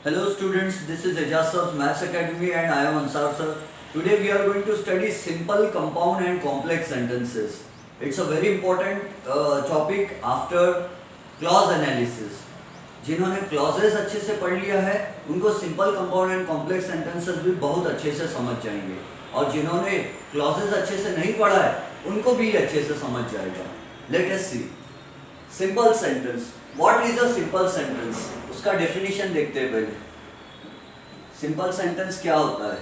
Hello students, this is Ejaz Sir's Maths Academy and I am Ansar sir. Today we are going to study simple, compound and complex sentences. It's a very important topic after clause analysis. जिन्होंने clauses अच्छे से पढ़ लिया है उनको simple, compound and complex sentences भी बहुत अच्छे से समझ जाएंगे और जिन्होंने clauses अच्छे से नहीं पढ़ा है उनको भी अच्छे से समझ जाएगा. Let us see. Simple sentence. What is a simple sentence? उसका डेफिनेशन देखते हैं पहले. सिंपल सेंटेंस क्या होता है?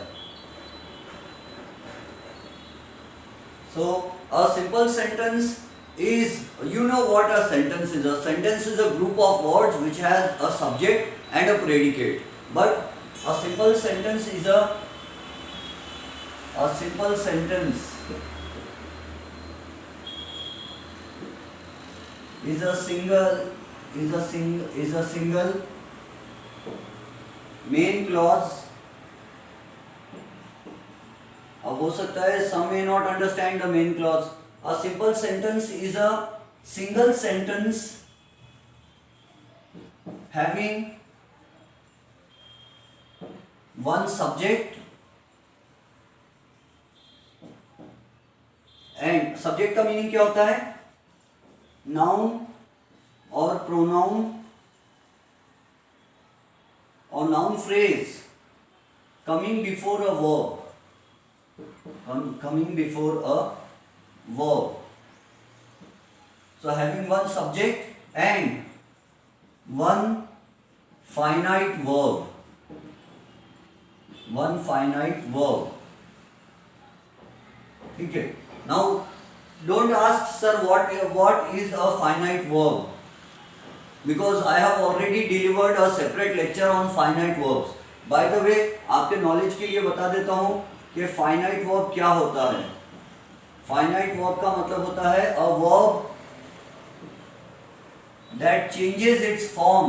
So a simple sentence is, you know what a sentence is. A sentence is a group of words which has a subject and a predicate. But a simple sentence is a simple sentence is a single main clause. अब हो सकता है some may not understand the main clause. A simple sentence is a single sentence having one subject and subject का meaning क्या होता है? Noun और pronoun or noun phrase coming before a verb. Coming before a verb. So having one subject and one finite verb. One finite verb. Okay. Now don't ask sir what is a finite verb. Because I have already delivered a separate lecture on finite verbs. By the way, आपके knowledge के लिए बता देता हूँ कि finite verb क्या होता है. Finite verb का मतलब होता है a verb that changes its form.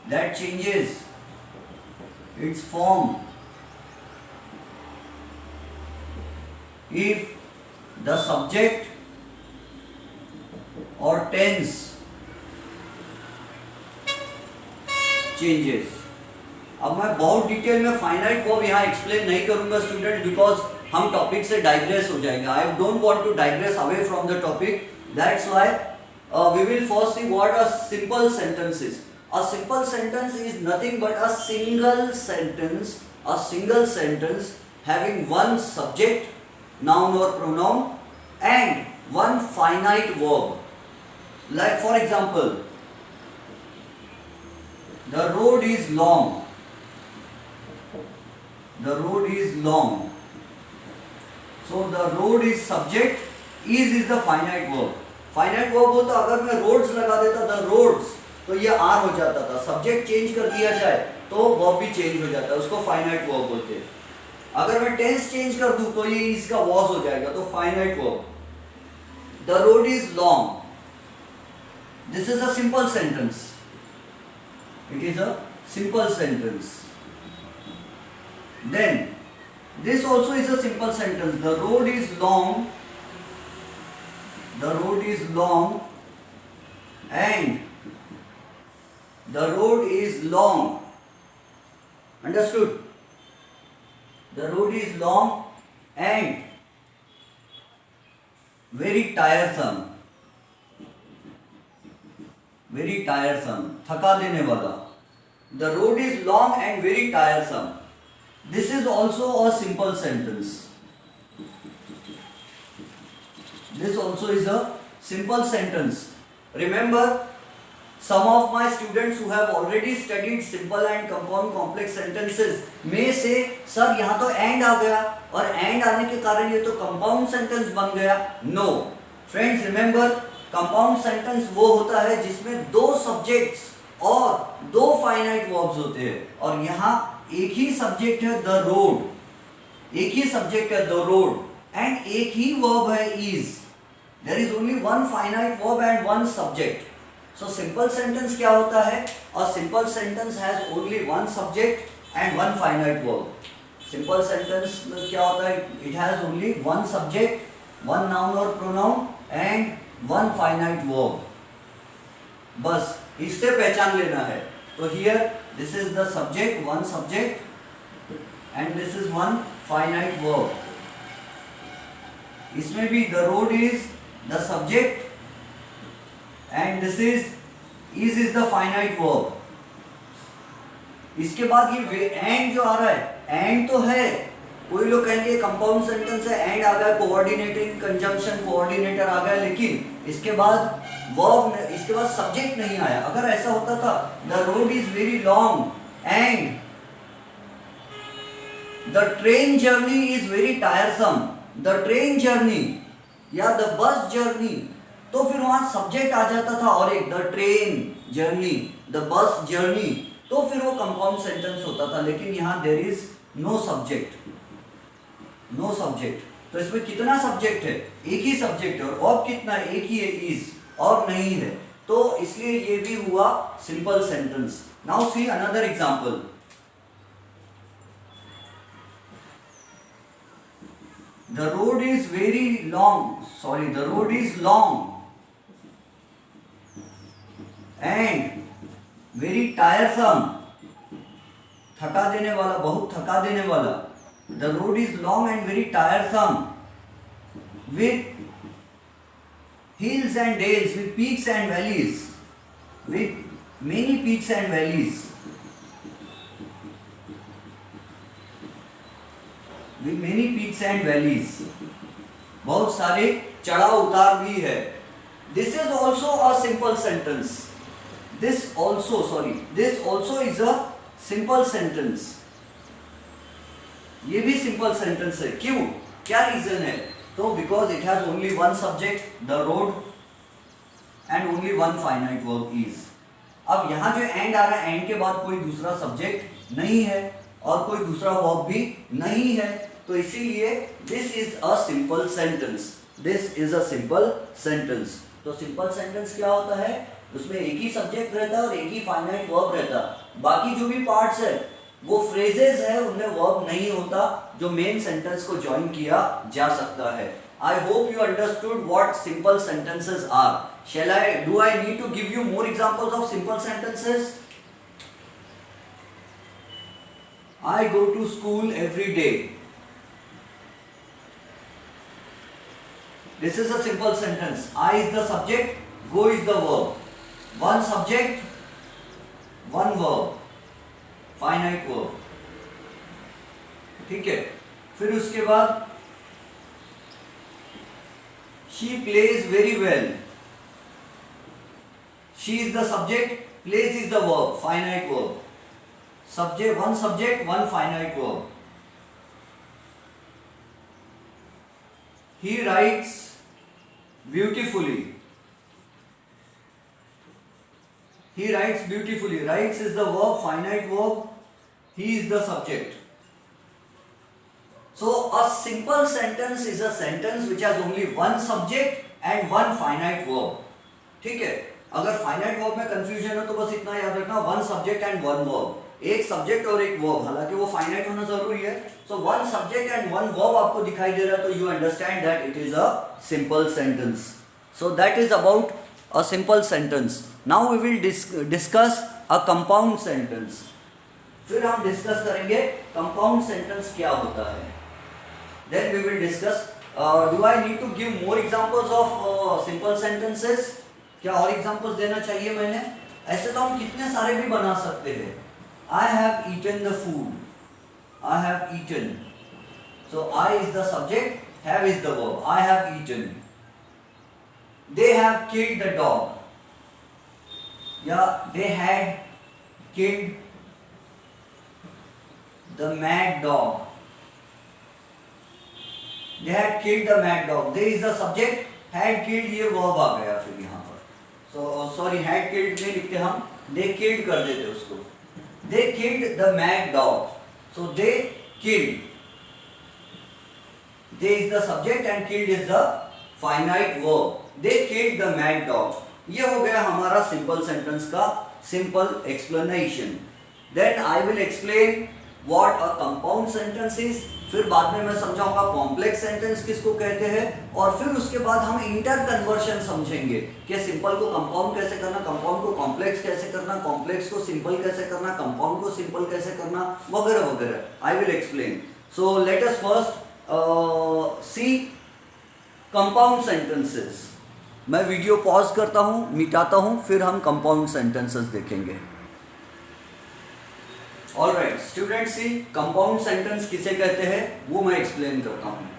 That changes its form if the subject or tense changes. अब मैं बहुत डिटेल में फाइनाइट वर्ब यहाँ एक्सप्लेन नहीं करूंगा स्टूडेंट बिकॉज हम टॉपिक से डाइग्रेस हो जाएंगे. I don't want to digress away from the topic. That's why we will first see what a simple sentence is. A simple sentence is nothing but a single sentence having one subject, noun और pronoun and one finite verb. Like for example, the road is long. The road is long. So the road is subject, is the finite verb. Finite verb होता अगर मैं roads लगा देता the roads तो ये r हो जाता था. सब्जेक्ट चेंज कर दिया जाए तो verb भी चेंज हो जाता है, उसको finite verb बोलते हैं. अगर मैं टेंस चेंज कर दूं तो ये इसका was हो जाएगा, तो finite verb. The road is long. This is a simple sentence. It is a simple sentence. Then this also is a simple sentence. The road is long. The road is long and the road is long. Understood? The road is long and very tiresome. Very tiresome, थका देने वाला. The road is long and very tiresome. This is also a simple sentence. This also is a simple sentence. Remember, some of my students who have already studied simple and compound complex sentences may say, sir यहाँ तो and आ गया और and आने के कारण ये तो compound sentence बन गया. No, friends, remember, compound sentence वो होता है जिसमें दो सब्जेक्ट्स और दो फाइनाइट वर्ब्स होते हैं और यहाँ एक ही सब्जेक्ट है द रोड, एक ही सब्जेक्ट है द रोड एंड एक ही वर्ब है is. There is only one finite verb and one subject. So simple sentence क्या होता है? A simple sentence has only one subject and one finite verb. Simple sentence में क्या होता है? It has only one subject, one noun और pronoun and one finite verb. बस इससे पहचान लेना है तो here this is the subject, one subject, and this is one finite verb. इसमें भी the road is the subject and this is the finite verb. इसके बाद ये एंड जो आ रहा है, एंड तो है, कोई लोग कहेंगे कंपाउंड सेंटेंस है, एंड आ गया, कोऑर्डिनेटिंग कंजंक्शन कोऑर्डिनेटर आ गया, लेकिन इसके बाद वर्ब, इसके बाद सब्जेक्ट नहीं आया. अगर ऐसा होता था the road is very long and the train journey is very tiresome, the train journey या द बस जर्नी, तो फिर वहां सब्जेक्ट आ जाता था और एक the train journey, the bus journey, तो फिर वो कंपाउंड सेंटेंस होता था. लेकिन यहाँ there is no subject, no subject. तो इसमें कितना सब्जेक्ट है? एक ही सब्जेक्ट है. और वर्ब कितना है? एक ही है, इज, और नहीं है. तो इसलिए ये भी हुआ simple sentence. Now see another example. The road is very long, sorry, the road is long and very tiresome. थका देने वाला, बहुत थका देने वाला. The road is long and very tiresome with hills and dales, with peaks and valleys, with many peaks and valleys. With many peaks and valleys. बहुत सारे चढ़ाव उतार भी है. This is also a simple sentence. This also is a simple sentence. ये भी simple sentence है. क्यों? क्या reason है? तो because it has only one subject, the road, and only one finite verb is. अब यहाँ जो एंड आ रहा है, एंड के बाद कोई दूसरा सब्जेक्ट नहीं है और कोई दूसरा वर्ब भी नहीं है, तो इसीलिए this is a simple sentence. This is a simple sentence. तो सिंपल सेंटेंस क्या होता है? उसमें एक ही सब्जेक्ट रहता है और एक ही फाइनाइट वर्ब रहता है. बाकी जो भी पार्ट्स है वो फ्रेजेस है, उनमें वर्ब नहीं होता, जो मेन सेंटेंस को ज्वाइन किया जा सकता है. I hope you understood what simple sentences are. Do I need to give you more examples of simple sentences? I go to school every day. This is a simple sentence. I is the subject, go is the verb. One subject, one verb. Finite verb. ठीक है. फिर उसके बाद she plays very well. She is the subject, plays is the verb, finite verb. Subject, one finite verb. He writes beautifully. He writes beautifully. Writes is the verb, finite verb. He is the subject. So a simple sentence is a sentence which has only one subject and one finite verb. ठीक है. अगर finite verb में confusion हो तो बस इतना याद रखना, one subject and one verb. एक सब्जेक्ट और एक वर्ब, हालांकि वो फाइनाइट होना जरूरी है. So one subject and one verb आपको दिखाई दे रहा है, तो you understand that it is a simple sentence. So that is about a simple sentence. Now we will discuss a compound sentence. फिर हम डिस्कस करेंगे कंपाउंड सेंटेंस क्या होता है. Then we will discuss. Do I need to give more examples of simple sentences? क्या और examples देना चाहिए मैंने? ऐसे तो हम कितने सारे भी बना सकते हैं. I have eaten the food. I have eaten. So I is the subject, have is the verb. I have eaten. They have killed the dog. Yeah, they had killed the mad dog. They had killed the mad dog. They is the subject, had killed ये verb आ गया फिर यहाँ पर. So sorry, had killed में लिखते हम, they killed कर देते उसको. They killed the mad dog. So they killed. They is the subject and killed is the finite verb. They killed the mad dog. ये हो गया हमारा simple sentence का simple explanation. Then I will explain what a compound sentence is. फिर बाद में मैं समझाऊंगा कॉम्प्लेक्स सेंटेंस किसको कहते हैं, और फिर उसके बाद हम इंटर कन्वर्शन समझेंगे कि सिंपल को कंपाउंड कैसे करना, कंपाउंड को कॉम्प्लेक्स कॉम्प्लेक्स कैसे करना, कॉम्प्लेक्स को सिंपल कैसे करना, कंपाउंड को सिंपल कैसे करना, वगैरह वगैरह I will explain. So let us first see compound sentences. मैं वीडियो पॉज करता हूँ, मिटाता हूँ, फिर हम कंपाउंड सेंटेंसेस देखेंगे. Alright students, see compound sentence किसे कहते हैं वो मैं एक्सप्लेन करता हूँ.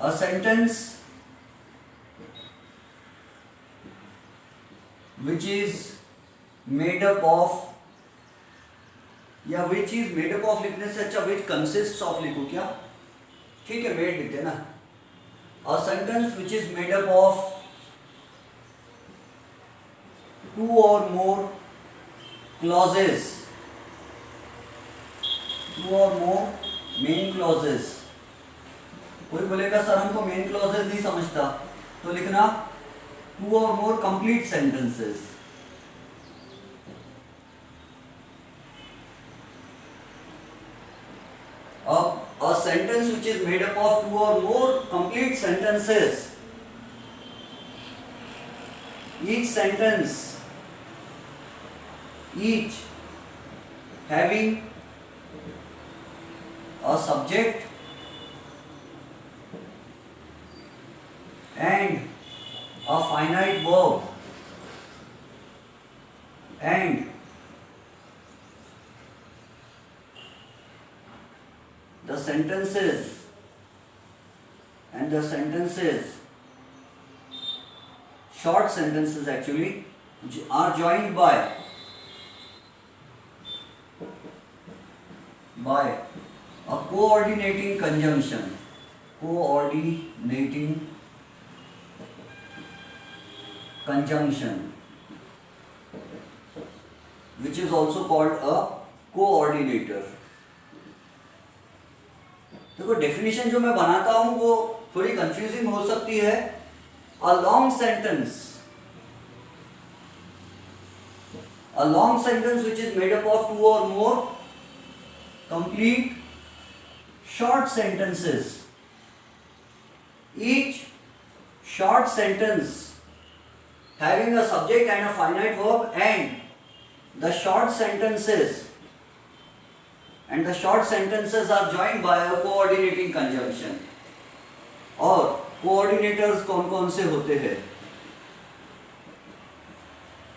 A sentence which is made up of, या which is made up of लिखने से अच्छा which consists of लिखूं क्या? ठीक है, made लिखते ना. A sentence which is made up of two or more clauses, two or more main clauses. कोई बोलेगा सर हमको मेन क्लॉजेस नहीं समझता, तो लिखना टू और मोर कंप्लीट सेंटेंसेस. अब a sentence which is made up of two or more complete sentences, each sentence, each having a subject and a finite verb and the sentences short sentences actually are joined by a coordinating conjunction, which is also called a coordinator. देखो definition जो मैं बनाता हूं वो थोड़ी confusing हो सकती है. A long sentence which is made up of two or more complete short sentences, each short sentence having a subject and a finite verb, and the short sentences are joined by a coordinating conjunction. और coordinators कौन कौन से होते हैं?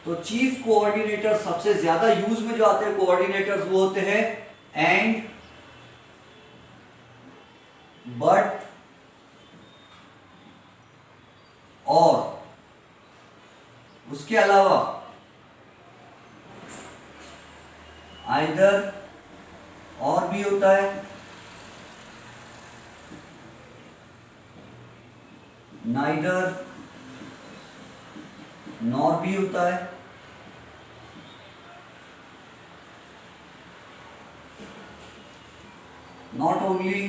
तो chief coordinator सबसे ज्यादा use में जो आते हैं कोऑर्डिनेटर्स वो होते हैं एंड, बट, और. उसके अलावा आइदर और भी होता है, नाइदर नॉर भी होता है, नॉट ओनली,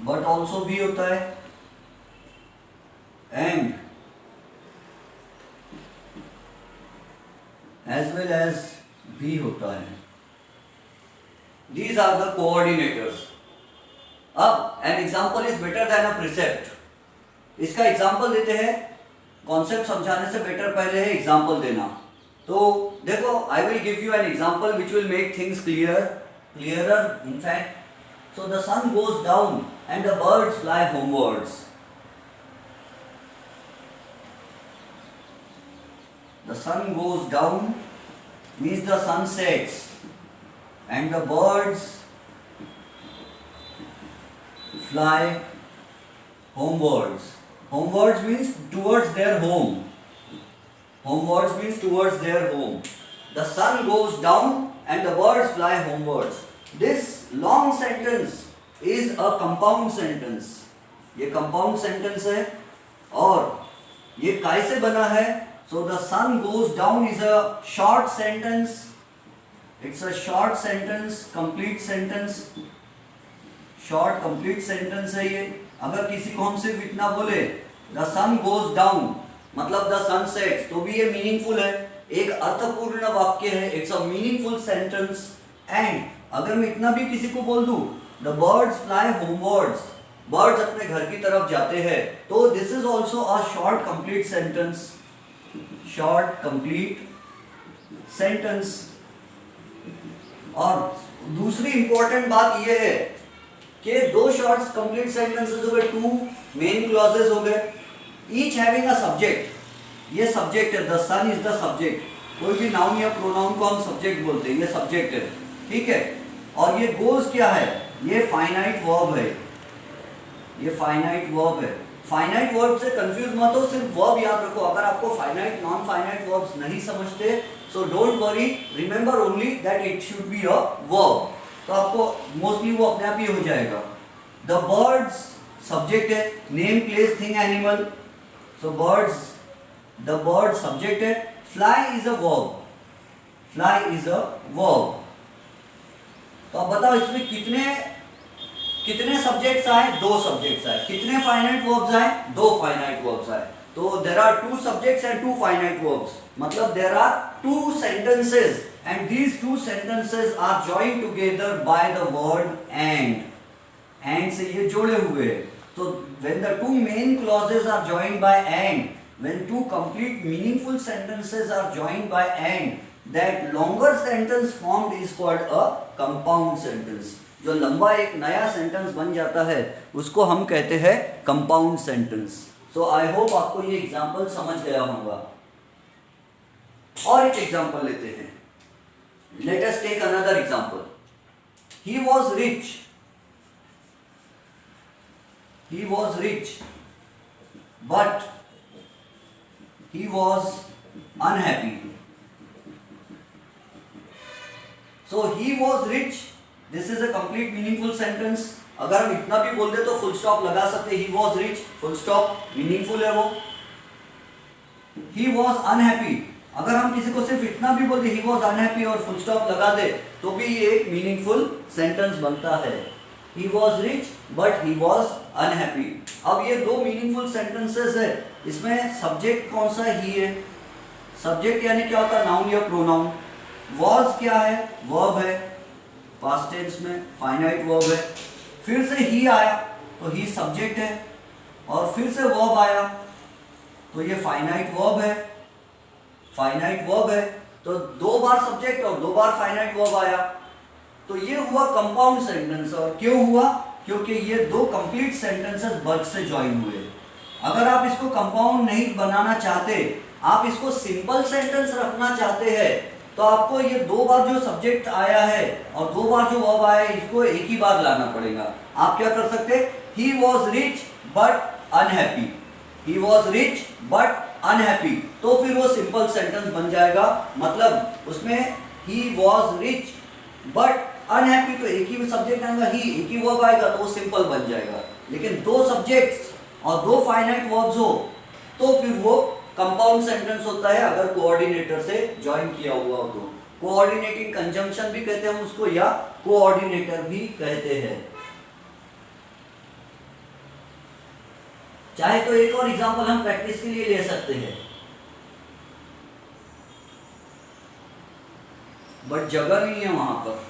बट ऑल्सो भी होता है, एंड एज वेल एज भी होता है. These are the coordinators. अब an example is better than a precept. इसका एग्जाम्पल देते हैं. कॉन्सेप्ट समझाने से बेटर पहले है एग्जाम्पल देना. तो देखो, I will give you an example which will make things clearer in fact. So the sun goes down and the birds fly homewards. The sun goes down means the sun sets, and the birds fly homewards. Homewards means towards their home. Homewards means towards their home. The sun goes down and the birds fly homewards. This long sentence is a compound sentence. ये compound sentence है और ये कैसे बना है? So the sun goes down is a short sentence. It's a short sentence, complete sentence. Short complete sentence है ये. अगर किसी को हम सिर्फ इतना बोले the sun goes down मतलब the sun sets, तो भी ये मीनिंगफुल है. एक अर्थपूर्ण वाक्य है, it's a meaningful sentence. And अगर मैं इतना भी किसी को बोल दूं, द बर्ड्स फ्लाई होमवर्ड्स, बर्ड्स अपने घर की तरफ जाते हैं, तो this is also a short complete sentence, short complete sentence. और दूसरी इंपॉर्टेंट बात यह है कि दो शॉर्ट कंप्लीट सेंटेंसेस हो गए, टू मेन क्लॉजेस हो गए, ईच हैविंग अ सब्जेक्ट। ये सब्जेक्ट है, the sun is the subject. कोई भी नाउन या प्रोनाउन को हम सब्जेक्ट बोलते हैं, ये सब्जेक्ट है, ठीक है। और ये गोज क्या है, ये फाइनाइट वर्ब है, ये फाइनाइट वर्ब है। फाइनाइट वर्ब से कंफ्यूज मत हो, सिर्फ वर्ब याद रखो। अगर आपको फाइनाइट नॉन फाइनाइट वर्ब्स नहीं समझते, so don't worry, remember only that it should be a verb, तो आपको मोस्टली वो अपने आप ही हो जाएगा। द बर्ड्स सब्जेक्ट है, name place thing animal, so birds, the bird subject है, fly is a verb, fly is a verb. तो अब बताओ इसमें कितने सब्जेक्ट्स आए, दो सब्जेक्ट्स आए। कितने फाइनाइट वर्ब्स आए, दो फाइनाइट वर्ब्स आए। तो there are two subjects and two finite verbs, मतलब there are two sentences and these two sentences are joined together by the word and. And से ये जोड़े हुए हैं। तो when the two main clauses are joined by and, when two complete meaningful sentences are joined by and, that longer sentence formed is called a compound sentence। जो लंबा एक नया सेंटेंस बन जाता है उसको हम कहते हैं compound sentence. So I hope आपको ये एग्जांपल समझ गया होगा। और एक एग्जांपल लेते हैं, let us take another example. He was rich, he was rich but he was unhappy। so he was rich, this is a complete meaningful sentence। अगर हम इतना भी बोल दे तो फुल स्टॉप लगा सकते, he was rich full stop, meaningful है वो। he was unhappy, अगर हम किसी को सिर्फ इतना भी बोल दे he was unhappy और फुल स्टॉप लगा दे तो भी ये एक मीनिंगफुल सेंटेंस बनता है। He was rich but he was unhappy। अब ये दो मीनिंगफुल सेंटेंसेस है, इसमें सब्जेक्ट कौन सा, ही है। सब्जेक्ट यानी क्या होता है, नाउन या प्रोनाउन। was क्या है, वर्ब है, पास्ट टेंस में फाइनाइट वर्ब है। फिर से ही आया तो ही सब्जेक्ट है, और फिर से वर्ब आया तो ये फाइनाइट वर्ब है, फाइनाइट वर्ब है। तो दो बार सब्जेक्ट और दो बार फाइनाइट वर्ब आया, तो ये हुआ कंपाउंड सेंटेंस। और क्यों हुआ, क्योंकि ये दो कंप्लीट सेंटेंसेस वर्ब से ज्वाइन हुए। अगर आप इसको कंपाउंड नहीं बनाना चाहते, आप इसको सिंपल सेंटेंस रखना चाहते हैं, तो आपको ये दो बार जो सब्जेक्ट आया है और दो बार जो वर्ब आया है, इसको एक ही बार लाना पड़ेगा। आप क्या कर सकते, ही was rich but unhappy, he was rich but unhappy, तो फिर वो सिंपल सेंटेंस बन जाएगा। मतलब उसमें ही वॉज रिच बट अनहैप्पी, तो एक ही सब्जेक्ट आएगा, ही एक ही वर्ब आएगा, तो वो सिंपल बन जाएगा। लेकिन दो सब्जेक्ट्स और दो फाइनाइट वर्ब्स हो तो फिर वो कंपाउंड सेंटेंस होता है, अगर कोऑर्डिनेटर से ज्वाइन किया हुआ हो तो। कोऑर्डिनेटिंग कंजंक्शन भी कहते हैं उसको, या कोऑर्डिनेटर भी कहते हैं। चाहे तो एक और एग्जांपल हम प्रैक्टिस के लिए ले सकते हैं, बट जगह नहीं है वहां पर।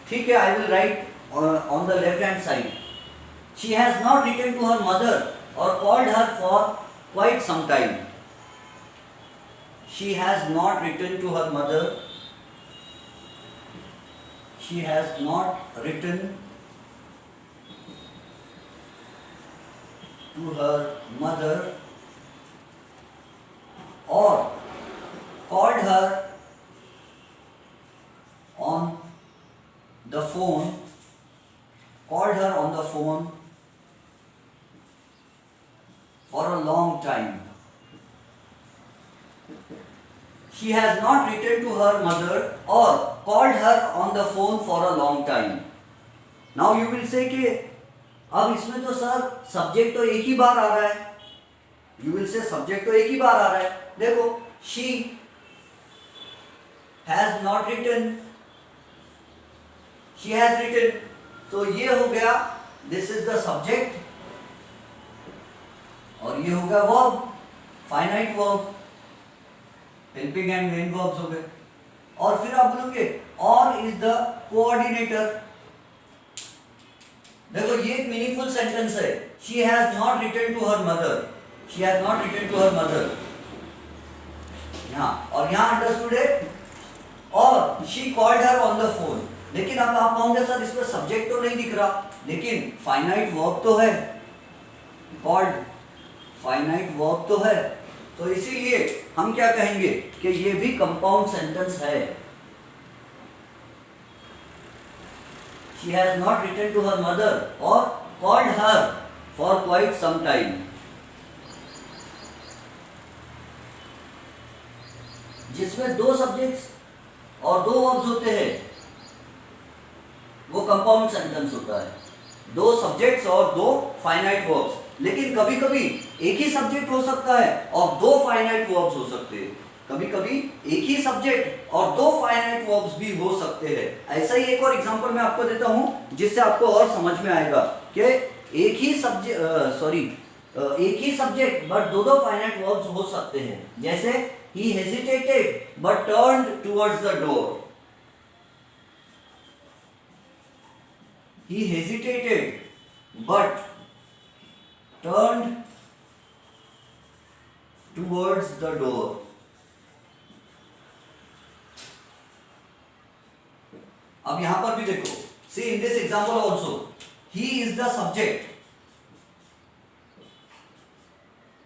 ठीक है, I will write on the left hand side. She has not written to her mother और called her for quite some time. She has not written to her mother, she has not written to her mother और called her on the phone, called her on the phone for a long time। She has not written to her mother or called her on the phone for a long time। Now you will say कि अब इसमें तो sir subject तो एक ही बार आ रहा है। You will say subject तो एक ही बार आ रहा है। देखो, she has not written, she has written, तो ये हो गया, this is the subject, और ये हो गया verb, finite verb। Helping and main verbs हो गए। और फिर आप बोलोगे और इज द कोऑर्डिनेटर। देखो ये एक मीनिंगफुल सेंटेंस है। She has not return to her mother, she has not return to her mother. यहाँ और यहाँ अंडरस्टूड है। और she called her on the phone. लेकिन अब आप कहोगे सर इसमें सब्जेक्ट तो नहीं दिख रहा, लेकिन फाइनाइट वर्ब तो है, कॉल्ड फाइनाइट वर्ब तो है, तो इसीलिए हम क्या कहेंगे कि ये भी कंपाउंड सेंटेंस है। She has not return to her mother और called her for quite some time. जिसमें दो सब्जेक्ट्स और दो वर्ब्स होते हैं वो कंपाउंड सेंटेंस होता है। दो सब्जेक्ट्स और दो फाइनाइट वर्ब्स। लेकिन कभी कभी एक ही सब्जेक्ट हो सकता है और दो फाइनाइट वर्ब्स हो सकते हैं। कभी कभी एक ही सब्जेक्ट और दो फाइनाइट वर्ब्स भी हो सकते हैं। ऐसा ही एक और एग्जांपल मैं आपको देता हूं जिससे आपको और समझ में आएगा कि एक ही सब्जेक्ट बट दो दो फाइनाइट वर्ब्स हो सकते हैं। जैसे he hesitated but turned towards the door. He hesitated but turned towards the door. अब यहां पर भी देखो, see in this example also, he is the subject.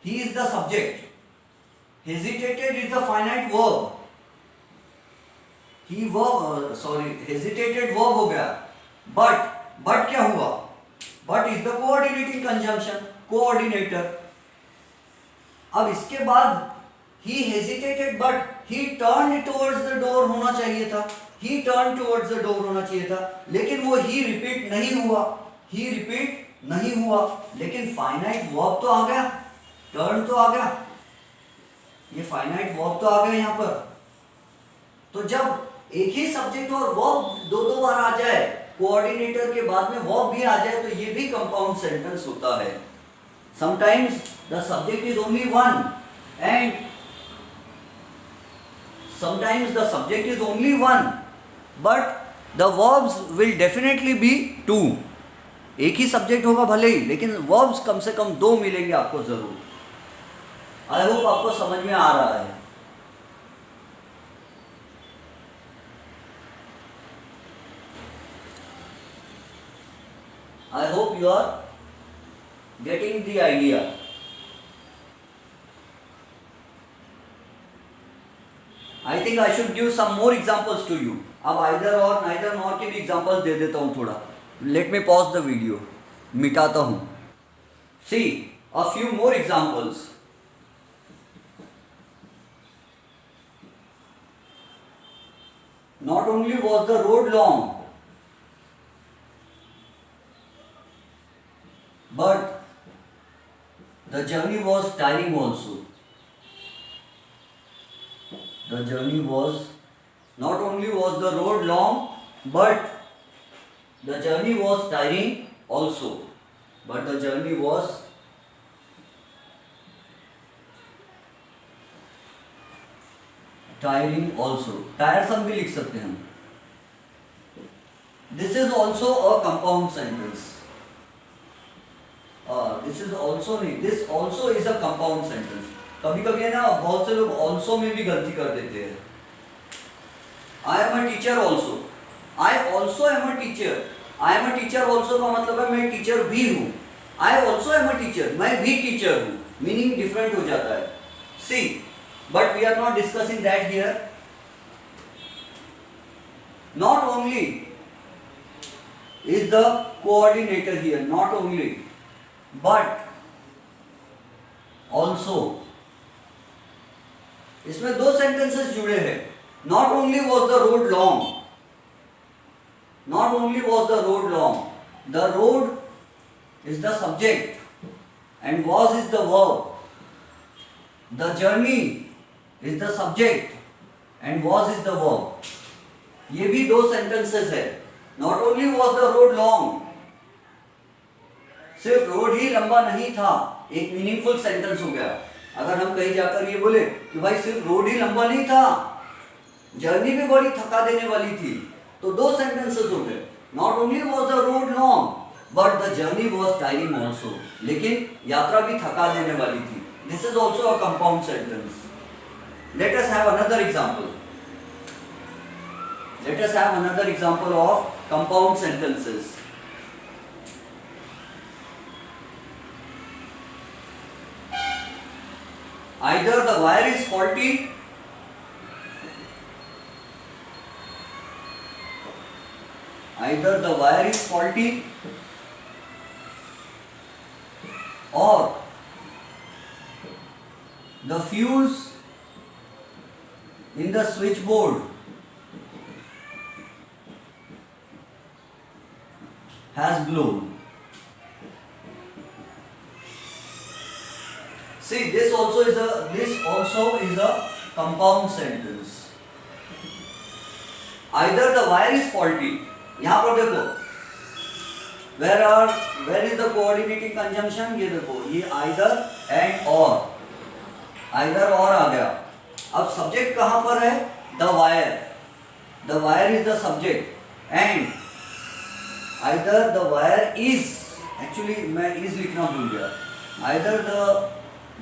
He is the subject. Hesitated is the finite verb. hesitated verb हो गया। but क्या हुआ? but is the coordinating conjunction, coordinator। अब इसके बाद he hesitated but he turned towards the door होना चाहिए था। he turned towards the door होना चाहिए था, लेकिन वो he repeat नहीं हुआ। लेकिन finite verb तो आ गया, turn तो आ गया, ये फाइनाइट वर्ब तो आ गया यहाँ पर। तो जब एक ही सब्जेक्ट और वर्ब दो दो बार आ जाए, कोऑर्डिनेटर के बाद में वर्ब भी आ जाए, तो ये भी कंपाउंड सेंटेंस होता है। Sometimes the subject is only one and sometimes the subject is only one but the verbs will definitely be two. एक ही सब्जेक्ट होगा भले ही, लेकिन वर्ब्स कम से कम दो मिलेंगे आपको जरूर। आई होप आपको समझ में आ रहा है। I hope you are getting the idea. I think I should give some more examples to you. अब either और neither nor के भी examples दे देता हूँ थोड़ा। Let me pause the video. मिटाता हूँ। See a few more examples. Not only was the road long, but the journey was tiring also. The journey was, not only was the road long, but the journey was tiring also. But the journey was tiring also. Tiresome भी लिख सकते हैं हम। This is also a compound sentence. This also is a compound sentence. कभी कभी है ना, बहुत से लोग also में भी गलती कर देते हैं। I am a teacher also. I also am a teacher. I am a teacher also का मतलब है मैं टीचर भी हूँ। I also am a teacher. मैं भी टीचर हूँ। मीनिंग डिफरेंट हो जाता है। See, but we are not discussing that here. Not only is the coordinator here, not only, but also, इसमें दो सेंटेंसेस जुड़े हैं। Not only was the road long, not only was the road long, the road is the subject and was is the verb. The journey is the subject and was is the verb. ये भी दो sentences है। Not only was the road long, सिर्फ road ही लंबा नहीं था, एक meaningful sentence हो गया। अगर हम कहीं जाकर ये बोले कि भाई सिर्फ रोड ही लंबा नहीं था, जर्नी भी बड़ी थका देने वाली थी, तो दो सेंटेंसेस हो गए। Not only was the road long but the journey was tiring also, लेकिन यात्रा भी थका देने वाली थी। This is also a compound sentence. Late us have another example. Let us have another example of compound sentences. Either the wire is faulty, either the wire is faulty, or the fuse in the switchboard has blown. See, this also is a compound sentence. Either the wire is faulty. यहाँ पर देखो, where is the coordinating conjunction? ये देखो, ये either and or, either or आ गया। अब subject कहाँ पर है? The wire. The wire is the subject and either the wire is, actually मैं is लिखना भूल गया, either the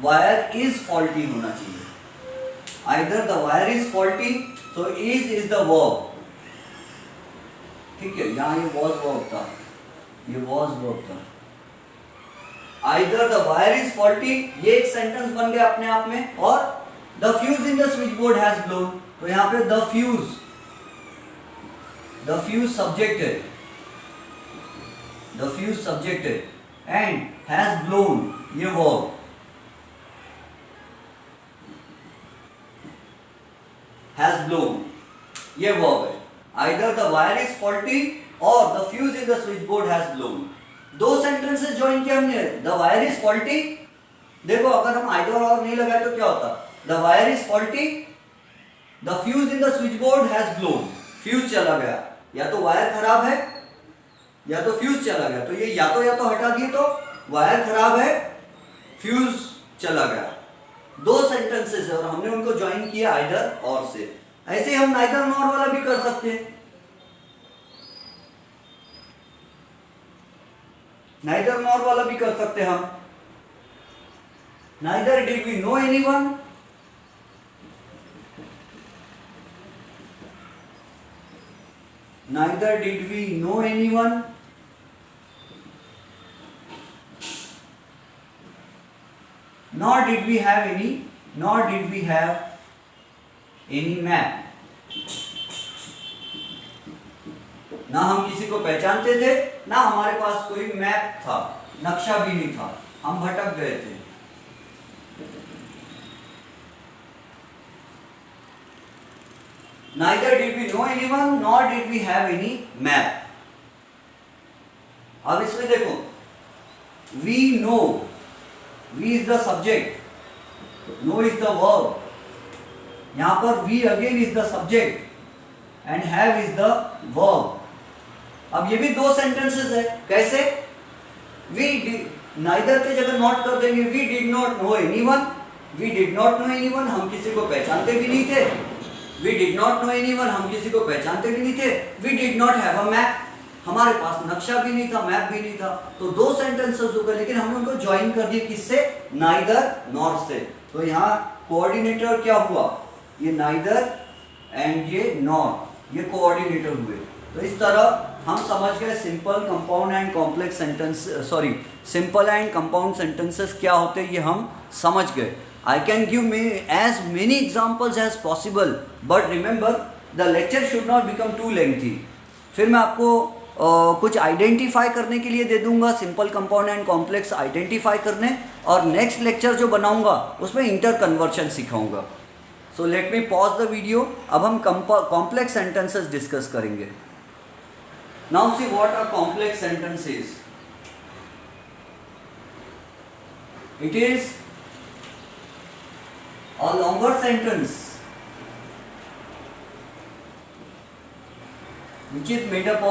wire is faulty होना चाहिए। either the wire is faulty, so is the verb, ठीक है, यहाँ ये was verb था, ये was verb था। either the wire is faulty, ये एक सेंटेंस बन गया अपने आप में। और the fuse in the switchboard has blown, तो यहाँ पे the fuse subject है, the fuse subject है, and has blown ये verb, has blown ये verb है। either the wire is faulty or the fuse in the switchboard has blown। दो sentences join किया हमने। the wire is faulty, देखो अगर हम either और नहीं लगाए तो क्या होता? the wire is faulty, the fuse in the switchboard has blown, fuse चला गया, या तो वायर खराब है या तो फ्यूज चला गया, तो ये या तो हटा दिए तो वायर खराब है, फ्यूज चला गया। दो सेंटेंसेस है और हमने उनको ज्वाइन किया आइदर और से। ऐसे हम नाइदर नॉर वाला भी कर सकते हैं। नाइदर नॉर वाला भी कर सकते हैं हम। Neither did we know anyone, neither did we know anyone, nor did we have any map। ना हम किसी को पहचानते थे, ना हमारे पास कोई मैप था, नक्शा भी नहीं था, हम भटक गए थे। Neither did we know anyone, nor did we have any map। अब इसमें देखो, we know, we is the subject, know is the verb, यहाँ पर we again is the subject and have is the verb। अब ये भी दो sentences है, कैसे? We did, neither के जगह not कर देंगे, we did not know anyone, we did not know anyone, हम किसी को पहचानते भी नहीं थे। We did not know anyone, हम किसी को पहचानते भी नहीं थे। We did not have a map, हमारे पास नक्शा भी नहीं था, मैप भी नहीं था। तो दो सेंटेंसेस हो गए, लेकिन हमने उनको ज्वाइन कर दिए किससे? नाइदर नॉर से। तो यहाँ कोऑर्डिनेटर क्या हुआ? ये नाइदर एंड ये नॉर, ये कोऑर्डिनेटर हुए। तो इस तरह हम समझ गए simple, compound and complex sentence, simple and compound sentences क्या होते हैं ये हम समझ गए। I can give me as many examples as possible, but remember the lecture should not become too lengthy। फिर मैं आपको कुछ आइडेंटिफाई करने के लिए दे दूंगा, simple, compound and complex identify करने, और नेक्स्ट लेक्चर जो बनाऊंगा उसमें इंटर कन्वर्शन सिखाऊंगा। So let me pause the video. अब हम कॉम्प्लेक्स सेंटेंसेस डिस्कस करेंगे। Now see what are complex sentences. It is a longer sentence which is made up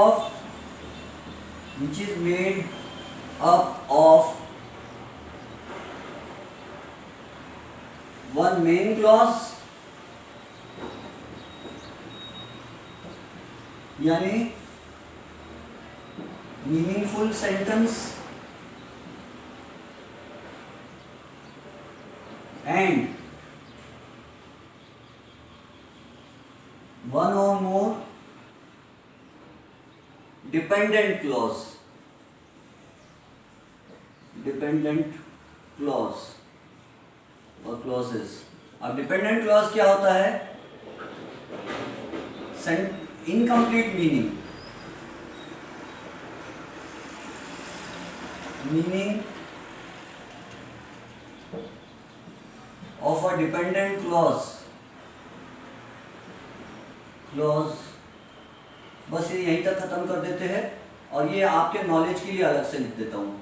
of one main clause यानी meaningful sentence and one or more dependent clause और clauses. अब dependent clause क्या होता है? Incomplete meaning of a dependent clause बस ये यहीं तक खत्म कर देते हैं और ये आपके नॉलेज के लिए अलग से लिख देता हूं.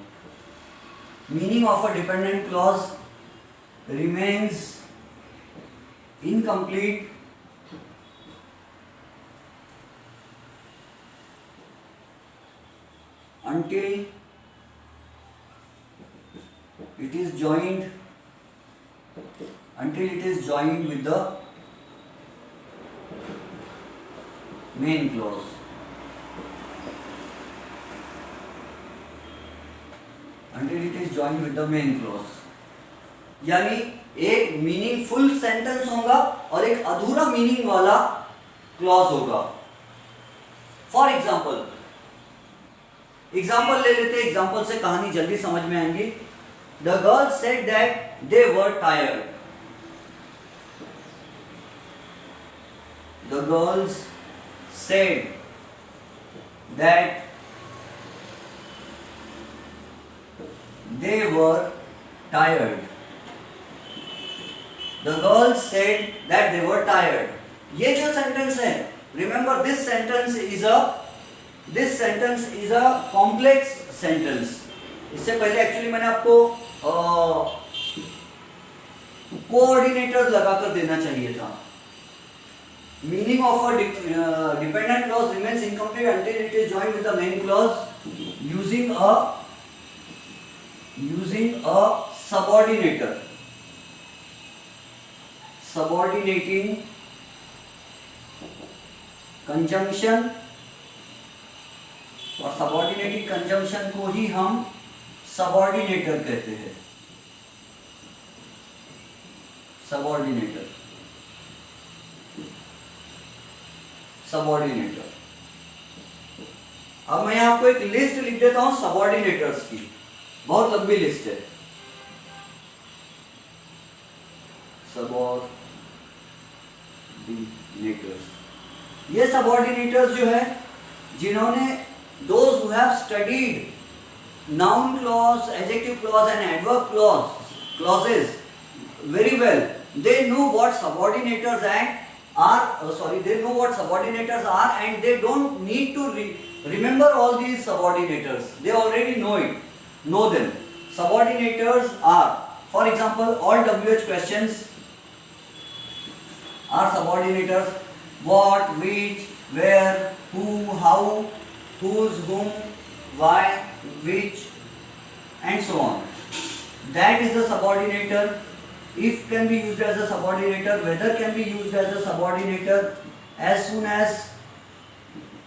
Meaning of a dependent clause remains incomplete until it is joined with the main clause. यानी एक मीनिंगफुल सेंटेंस होगा और एक अधूरा मीनिंग वाला क्लॉज होगा. फॉर एग्जाम्पल ले लेते हैं. एग्जाम्पल से कहानी जल्दी समझ में आएंगी. The girls said that they were tired. The girls said that they were tired. The girls said that they were tired. ये जो सेंटेंस है, remember this sentence is a complex sentence. इससे पहले एक्चुअली मैंने आपको कोऑर्डिनेटर्स लगाकर देना चाहिए था. Meaning of a dependent clause remains incomplete until it is joined with the main clause using a subordinator. Subordinating conjunction और subordinating conjunction को ही हम subordinator कहते हैं. subordinator. अब मैं आपको एक लिस्ट लिख देता हूं सबऑर्डिनेटर्स की. बहुत लंबी लिस्ट है. सबऑर्डिनेटर्स. ये सबऑर्डिनेटर्स जो है जिन्होंने those who have studied noun clause, adjective clause and adverb clauses very well, they know what subordinators they know what subordinators are and they don't need to remember all these subordinators. They already know them. Subordinators are, for example, all WH questions are subordinators. What, which, where, who, how, whose, whom, why, which, and so on. That is the subordinator. If can be used as a subordinator, whether can be used as a subordinator, as soon as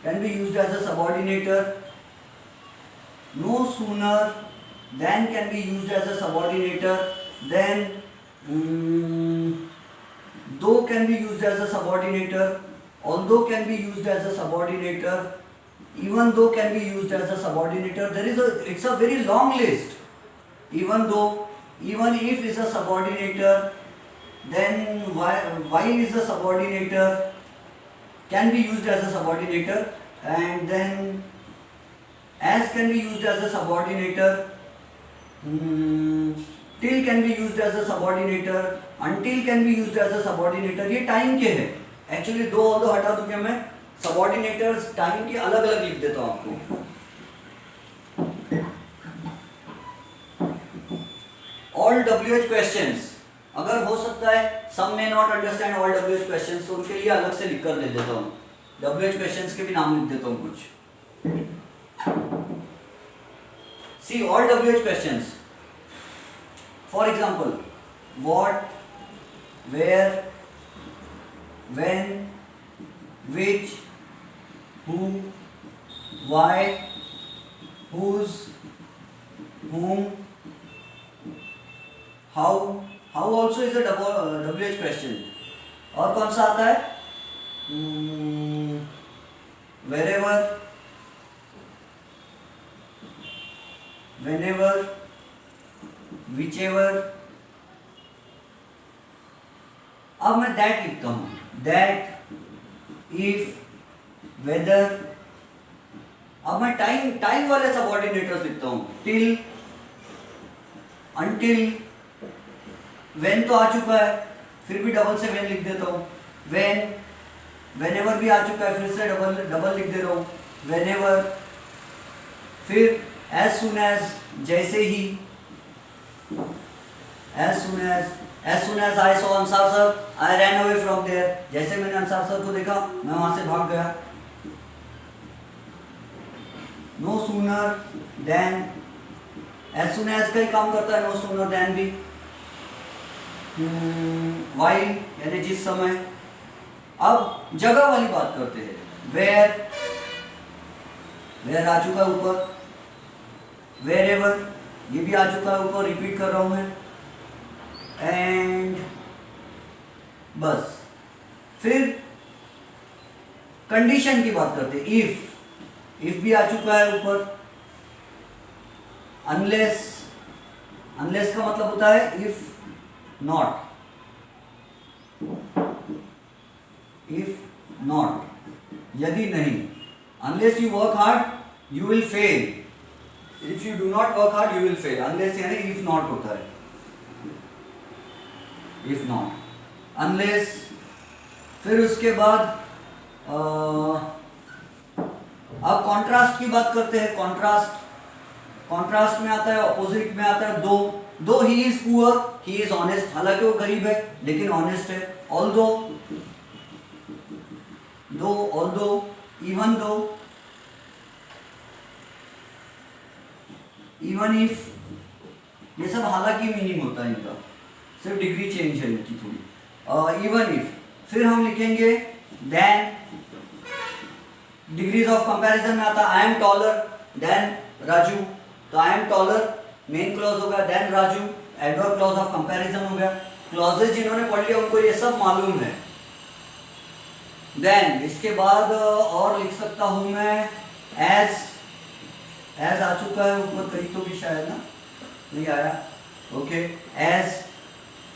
can be used as a subordinator, no sooner than can be used as a subordinator, then though can be used as a subordinator, although can be used as a subordinator, even though can be used as a subordinator. It's a very long list. Even if is a subordinator, then while is a subordinator, can be used as a subordinator, and then as can be used as a subordinator, till can be used as a subordinator, until can be used as a subordinator. ये time के हैं. Actually दो हटा दूंगा मैं. सबऑर्डिनेटर्स time के अलग अलग लिख देता हूँ आपको. All WH questions, अगर हो सकता है some may not understand all WH questions, तो उनके लिए अलग से लिख कर दे देता हूँ. WH questions के भी नाम लिख देता हूँ कुछ. See all WH questions. For example, what, where, when, which, who, why, whose, whom, how. How also is a WH question. और कौन सा आता है? Wherever, whenever, whichever. अब मैं that लिखता हूँ. That, if, whether. अब मैं टाइम वाले सबऑर्डिनेटर्स लिखता हूँ. Till, until. when तो आ चुका है, फिर भी डबल से when लिख देता हूँ. when, whenever भी आ चुका है, फिर से डबल लिख दे रहा हूँ. whenever, फिर as soon as, जैसे ही. as soon as I saw Ansar sir, I ran away from there. जैसे मैंने अंसार सर को देखा, मैं वहां से भाग गया. no sooner than, as soon as का ही काम करता है, no sooner than भी. while यानी जिस समय. अब जगह वाली बात करते हैं. where आ चुका है ऊपर. wherever ये भी आ चुका है ऊपर, रिपीट कर रहा हूं मैं. एंड बस. फिर कंडीशन की बात करते हैं. इफ भी आ चुका है ऊपर. अनलेस का मतलब होता है इफ नॉट. यदि नहीं. Unless you work hard you will fail. If you do not work hard you will fail. Unless यानी इफ नॉट होता है. If not, unless. फिर उसके बाद अब कॉन्ट्रास्ट की बात करते हैं. कॉन्ट्रास्ट में आता है, ऑपोजिट में आता है. दो he is poor he is honest. हालांकि वो गरीब है लेकिन ऑनेस्ट है. Although, even if. ये सब हालांकि मीनिंग होता है इनका, सिर्फ डिग्री चेंज है इनकी थोड़ी. Even if. फिर हम लिखेंगे देन. डिग्रीज ऑफ कंपैरिजन में आता है I am taller than Raju. तो I am taller main clause हो गया, than Raju adverb clause of comparison हो गया. क्लॉजेज जिन्होंने पढ़ लिया उनको ये सब मालूम है. देन इसके बाद और लिख सकता हूं मैं एज आ चुका है ऊपर कहीं तो भी शायद ना, नहीं आया. Okay as.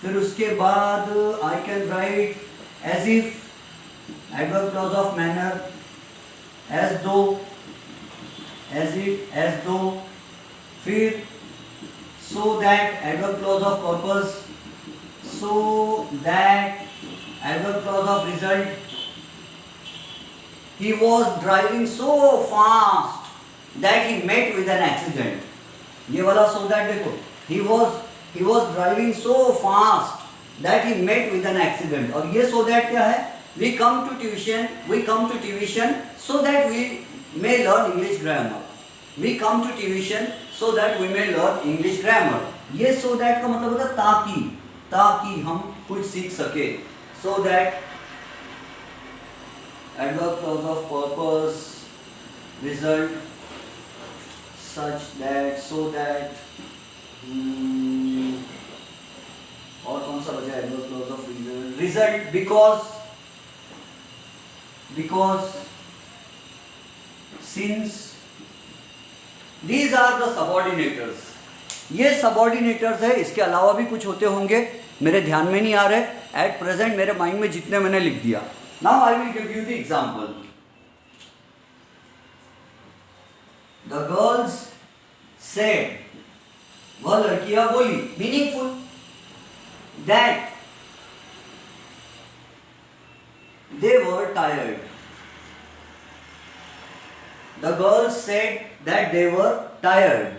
फिर उसके बाद I can write as if adverb clause of manner. As though, as if, as though. फिर so that adverb clause of purpose. So that adverb clause of result. He was driving so fast that he met with an accident. ये वाला so that देखो. He was driving so fast that he met with an accident. और ये so that क्या है? We come to tuition so that we may learn English grammar. We come to tuition so that we may learn English grammar. ये so that का मतलब होता है ताकि हम कुछ सीख सके. So that adverb clause of purpose, result, such that, so that. और कौन सा बचा adverb clause of result? Because, since. These are the subordinators. ये subordinators है. इसके अलावा भी कुछ होते होंगे, मेरे ध्यान में नहीं आ रहे. At present मेरे माइंड में जितने मैंने लिख दिया. Now I will give you the example. The girls said, वह लड़कियां बोली, meaningful, that they were tired. The girls said that they were tired.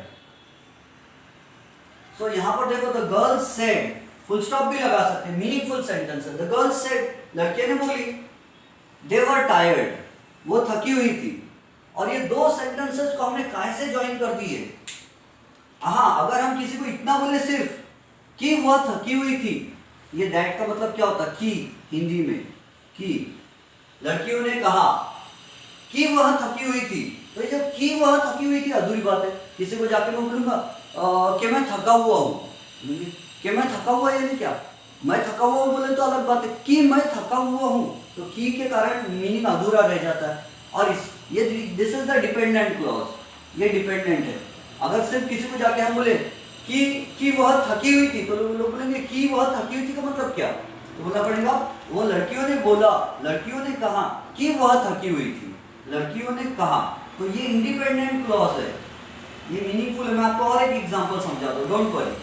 So यहाँ पर देखो, the girls said, full stop भी लगा सकते हैं, मीनिंगफुल सेंटेंस है. The girls said, लड़कियां ने बोली, they were tired, वो थकी हुई थी. और ये दो सेंटेंसेस को हमने कैसे ज्वाइन कर दिए? हाँ, अगर हम किसी को इतना बोले सिर्फ कि वह थकी हुई थी, ये दैट का मतलब क्या होता है? कि, हिंदी में कि। लड़कियों ने कहा कि वह थकी हुई थी, तो ये जब कि वह थकी हुई थी अधूरी बात है। किसी को जाके मैं बोलूंगा कि मैं थका हुआ हूँ, कि मैं थका हुआ, यानी क्या? मैं थका हुआ बोले तो अलग बात है, कि मैं थका हुआ हूँ तो की के कारण मीनिंग अधूरा रह जाता है। और ये this is the dependent clause, ये डिपेंडेंट है। अगर सिर्फ किसी को जाके हम बोले कि वह थकी हुई थी, तो लोग बोलेंगे कि वह थकी हुई थी का मतलब क्या? तो बोलना पड़ेगा वो लड़कियों ने बोला, लड़कियों ने कहा कि वह थकी हुई थी, लड़कियों ने कहा। तो ये इंडिपेंडेंट क्लॉज है, ये मीनिंगफुल है। मैं आपको और एक एग्जांपल समझा दूं, don't worry.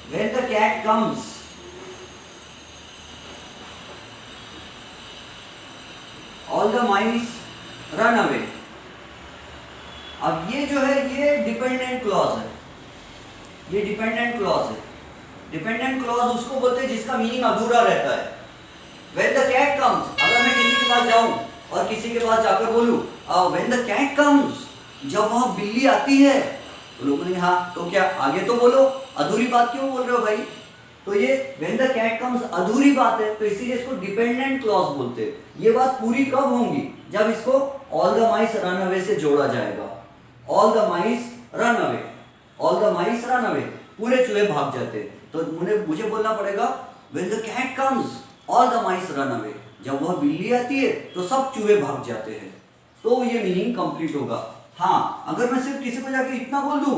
When the cat comes, all the mice run away. अब ये जो है ये डिपेंडेंट क्लॉज है, ये डिपेंडेंट क्लॉज है। डिपेंडेंट क्लॉज उसको बोलते हैं जिसका मीनिंग अधूरा रहता है। When the cat comes, अगर मैं किसी के पास जाऊं और किसी के पास जाकर बोलूं when the cat comes, जब वहां बिल्ली आती है, तो लोग बोलेंगे हाँ तो क्या, आगे तो बोलो, अधूरी बात क्यों बोल रहे हो भाई? तो ये when the cat comes अधूरी बात है, तो इसीलिए इसको डिपेंडेंट क्लॉज बोलते हैं। ये बात पूरी कब होंगी? जब इसको all the mice run away से जोड़ा जाएगा। all the mice run away, all the mice run away, पूरे चूहे भाग जाते हैं। तो मुझे बोलना पड़ेगा when the cat comes all the mice run away, जब वह बिल्ली आती है तो सब चूहे भाग जाते हैं, तो ये मीनिंग कंप्लीट होगा। हाँ, अगर मैं सिर्फ किसी को जाके इतना बोल दूं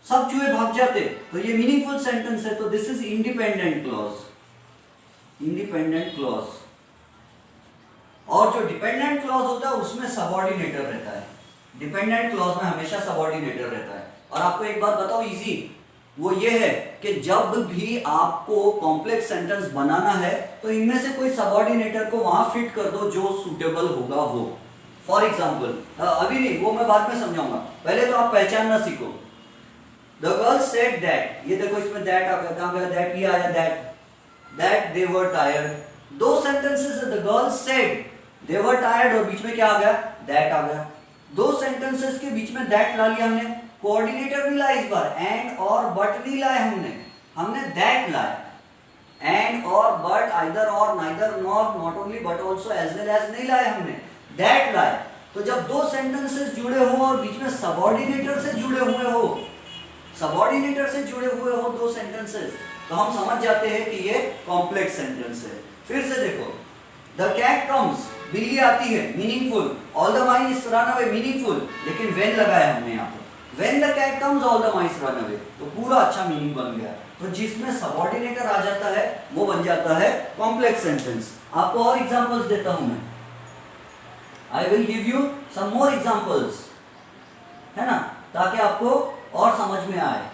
सब चूहे भाग जाते, तो ये मीनिंगफुल सेंटेंस है, तो this is independent clause, independent clause. और जो डिपेंडेंट क्लॉज होता है उसमें सबऑर्डिनेटर रहता है। डिपेंडेंट क्लॉज में हमेशा सबऑर्डिनेटर रहता है। और आपको एक बात बताओ इजी, वो ये है कि जब भी आपको कॉम्प्लेक्स सेंटेंस बनाना है तो इनमें से कोई सबऑर्डिनेटर को वहां फिट कर दो जो सूटेबल होगा वो। फॉर एग्जाम्पल, अभी नहीं, वो मैं बाद में समझाऊंगा, पहले तो आप पहचानना सीखो। द गर्ल सेड दैट, ये देखो इसमें दैट आ गया, कहां गया दैट? ये आया दैट दे वर टायर्ड। दो सेंटेंसेस है, the girl said they were tired और बीच में क्या आ गया? दैट आ गया। दो सेंटेंसेस के बीच में दैट ला लिया हमने, कोऑर्डिनेटर नहीं लाया इस बार, एंड और बट नहीं लाए हमने दैट लाया। And or but, either or, neither nor, not only but also, as well as नहीं लाए हमने, दैट लाए। तो जब दो सेंटेंसेस जुड़े हो और बीच में सबऑर्डिनेटर से जुड़े हुए हो, सबऑर्डिनेटर से जुड़े हुए हो दो सेंटेंसेस, तो हम समझ जाते हैं कि ये कॉम्प्लेक्स सेंटेंस है। फिर से देखो, द कैट कम्स, बिल्ली आती है, meaningful. All the mice run away, meaningful, लेकिन व्हेन लगाया हमने यहाँ पे। When the cat comes all the mice run away, तो पूरा अच्छा मीनिंग बन गया। तो जिसमें सबऑर्डिनेटर आ जाता है वो बन जाता है कॉम्प्लेक्स सेंटेंस। आपको और एग्जांपल्स देता हूं मैं, I will give you some more examples, है ना, ताकि आपको और समझ में आए।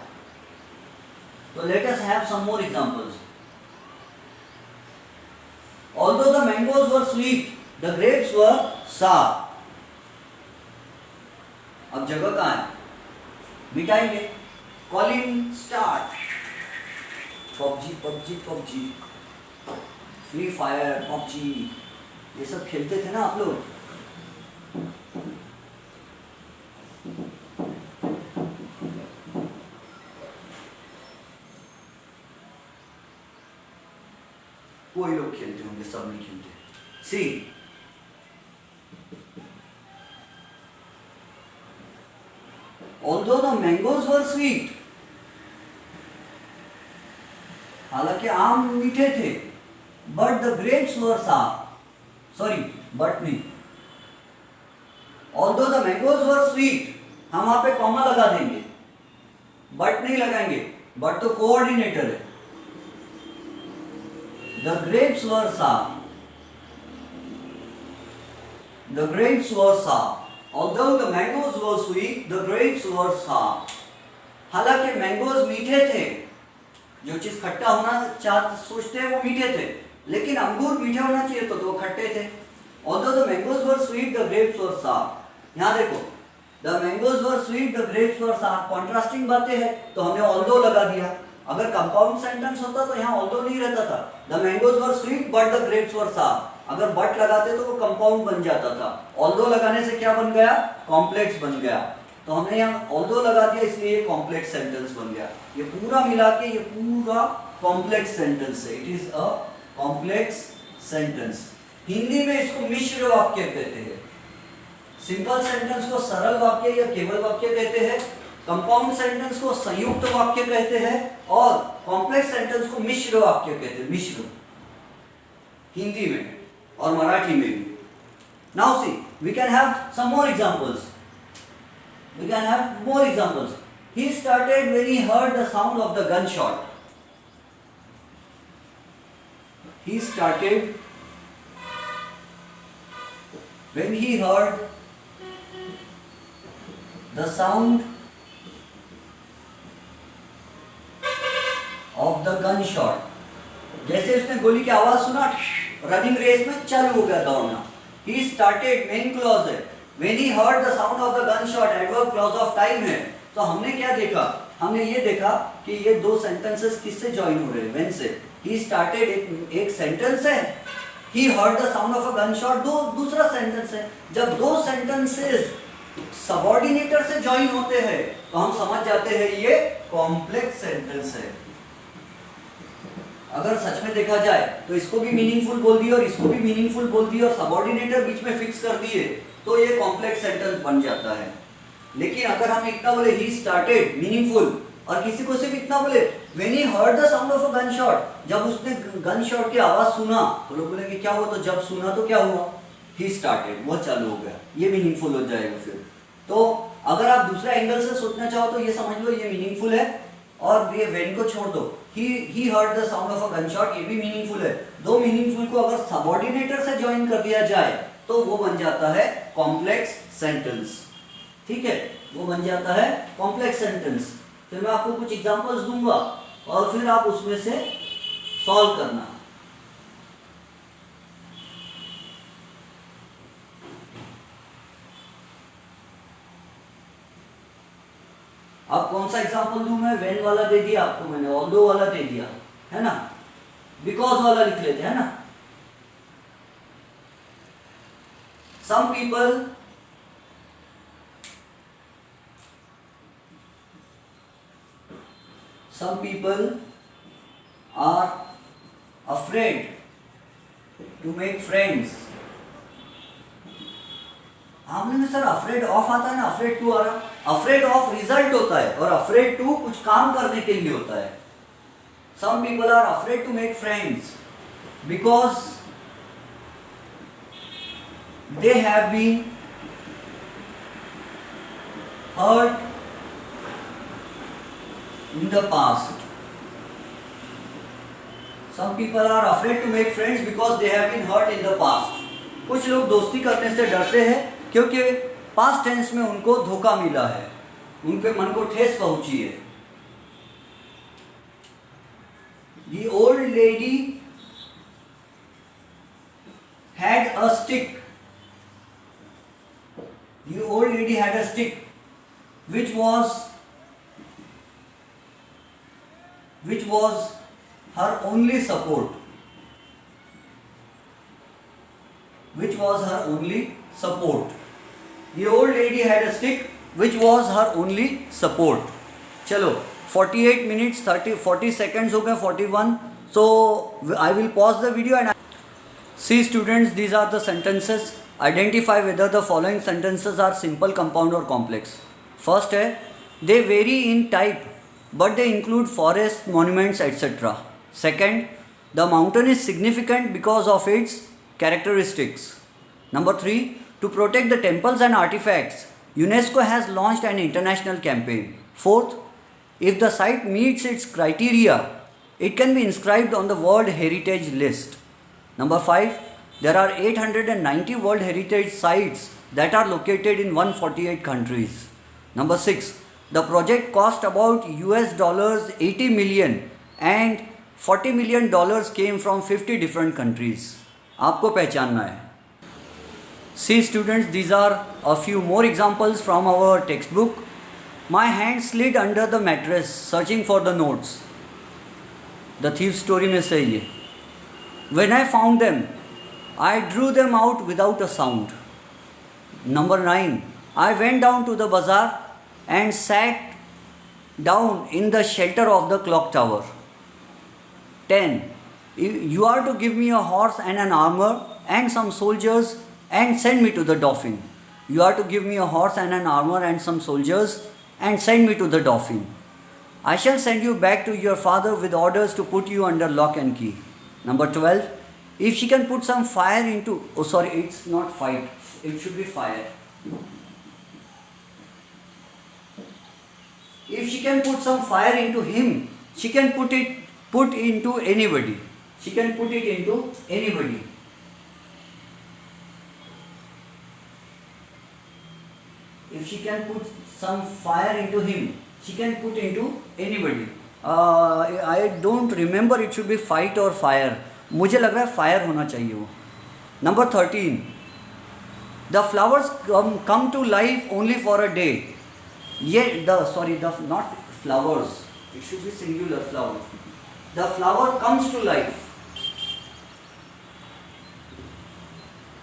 तो let us have some more examples. Although the mangoes were sweet, the grapes were sour. अब जगह कहाँ है? मिटाएंगे। Calling start. PUBG PUBG PUBG, Free Fire, PUBG, ये सब खेलते थे ना आप लोग। कोई लोग खेलते होंगे, सब नहीं खेलते। सी, although the mangoes were sweet, हालांकि आम मीठे थे, but the grapes were sour, sorry but नहीं, although the mangoes were sweet, हम वहां पे कॉमा लगा देंगे, बट नहीं लगाएंगे, बट तो कोऑर्डिनेटर है। The grapes were sour. The grapes were sour. Although the mangoes were sweet, the grapes were sour. हालांकि मैंगोज मीठे थे, जो चीज खट्टा होना सोचते हैं वो मीठे थे, लेकिन अंगूर मीठे होना चाहिए तो वो खट्टे थे। Although the mangoes were sweet, the grapes were sour. यहाँ देखो, the mangoes were sweet, the grapes were sour. Contrasting बातें हैं तो हमने although लगा दिया। अगर कंपाउंड सेंटेंस होता तो यहाँ although नहीं रहता था। The mangoes were sweet, but the grapes were sour. अगर but लगाते तो वो कंपाउंड बन जाता था। although लगाने से क्या बन गया? कॉम्प्लेक्स बन गया। तो हमने यहाँ ऑल्दो लगा दिया, इसलिए ये कॉम्प्लेक्स सेंटेंस बन गया। ये पूरा मिला के ये पूरा कॉम्प्लेक्स सेंटेंस है। It is a complex sentence. Hindi में इसको मिश्र वाक्य कहते हैं। सिंपल सेंटेंस को सरल वाक्य या केवल वाक्य कहते हैं, कंपाउंड सेंटेंस को संयुक्त वाक्य कहते हैं, और कॉम्प्लेक्स सेंटेंस को मिश्र वाक्य कहते हैं। मिश्र, हिंदी में और मराठी में भी। Now see, we can have some more examples. We can have more examples. He started when he heard the sound of the gunshot. He started when he heard the sound of the gunshot. जैसे उसने गोली की आवाज सुना, running race में चालू हो गया दौड़ना। He started, main clause है। When he heard the sound of the gunshot, adverb clause of time है। तो हमने क्या देखा? हमने ये देखा कि ये दो सेंटेंसेस किससे ज्वाइन हो रहे हैं? when से। He started एक सेंटेंस है, he heard the sound of a gunshot दूसरा सेंटेंस है। जब दो सेंटेंसेस सबऑर्डिनेटर से ज्वाइन होते हैं तो हम समझ जाते हैं ये कॉम्प्लेक्स सेंटेंस है। अगर सच में देखा जाए तो इसको भी मीनिंगफुल बोल दिए और इसको भी मीनिंगफुल बोल दिए और सबऑर्डिनेटर बीच में फिक्स कर दिए तो ये कॉम्प्लेक्स सेंटेंस बन जाता है। लेकिन अगर हम इतना बोले ही स्टार्टेड मीनिंगफुल और किसी को सिर्फ इतना बोले when he heard the sound of a gun shot, जब उसने गन शॉट की आवाज सुना तो लोग बोलेंगे क्या हुआ? तो जब सुना तो क्या हुआ? ही स्टार्टेड, वो चालू हो गया। ये मीनिंगफुल हो जाएगा फिर। तो अगर आप दूसरा एंगल से सोचना चाहो तो ये समझ लो ये मीनिंगफुल है, और ये व्हेन को छोड़ दो, he heard the sound of a gun shot, ये भी मीनिंगफुल है। दो मीनिंगफुल को अगर सबऑर्डिनेटर से ज्वाइन कर दिया जाए तो वो बन जाता है कॉम्प्लेक्स सेंटेंस। ठीक है, वो बन जाता है कॉम्प्लेक्स सेंटेंस। फिर मैं आपको कुछ एग्जांपल्स दूंगा और फिर आप उसमें से सॉल्व करना। अब कौन सा एग्जांपल दूं मैं? व्हेन वाला दे दिया आपको मैंने, ऑल्दो वाला दे दिया है ना, बिकॉज वाला लिख लेते हैं ना। Some people are afraid to make friends. आपने में सर अफ्रेड ऑफ आता है ना, अफ्रेड टू आ रहा। अफ्रेड ऑफ रिजल्ट होता है और अफ्रेड टू कुछ काम करने के लिए होता है। Some people are afraid to make friends because they have been hurt in the past. Some people are afraid to make friends because they have been hurt in the past. कुछ लोग दोस्ती करने से डरते हैं क्योंकि पास्ट टेंस में उनको धोखा मिला है, उनके मन को ठेस पहुंची है। The old lady had a stick. The old lady had a stick which was her only support. Which was her only support. The old lady had a stick which was her only support. चलो 48 minutes 40 seconds हो गए, 41. So I will pause the video and see students, these are the sentences. Identify whether the following sentences are simple, compound or complex. First है, they vary in type but they include forests, monuments, etc. Second, the mountain is significant because of its characteristics. Number 3, to protect the temples and artifacts, UNESCO has launched an international campaign. Fourth, if the site meets its criteria, it can be inscribed on the World Heritage List. Number 5, there are 890 World Heritage sites that are located in 148 countries. Number 6, the project cost about US $80 million and $40 million came from 50 different countries. आपको पहचानना है। See students, these are a few more examples from our textbook. My hand slid under the mattress searching for the notes. The thief story में से ये। When I found them, I drew them out without a sound. Number 9, I went down to the bazaar and sat down in the shelter of the clock tower. 10. You are to give me a horse and an armor and some soldiers and send me to the Dauphin. You are to give me a horse and an armor and some soldiers and send me to the Dauphin. I shall send you back to your father with orders to put you under lock and key. Number 12. If she can put some fire into... Oh, sorry, it's not fight. It should be fire. If she can put some fire into him, she can put into anybody. She can put it into anybody. If she can put some fire into him, she can put into anybody. I don't remember, it should be fight or fire. मुझे लग रहा है fire होना चाहिए वो. Number 13. The flowers come to life only for a day. Not flowers. It should be singular flower. The flower comes to life.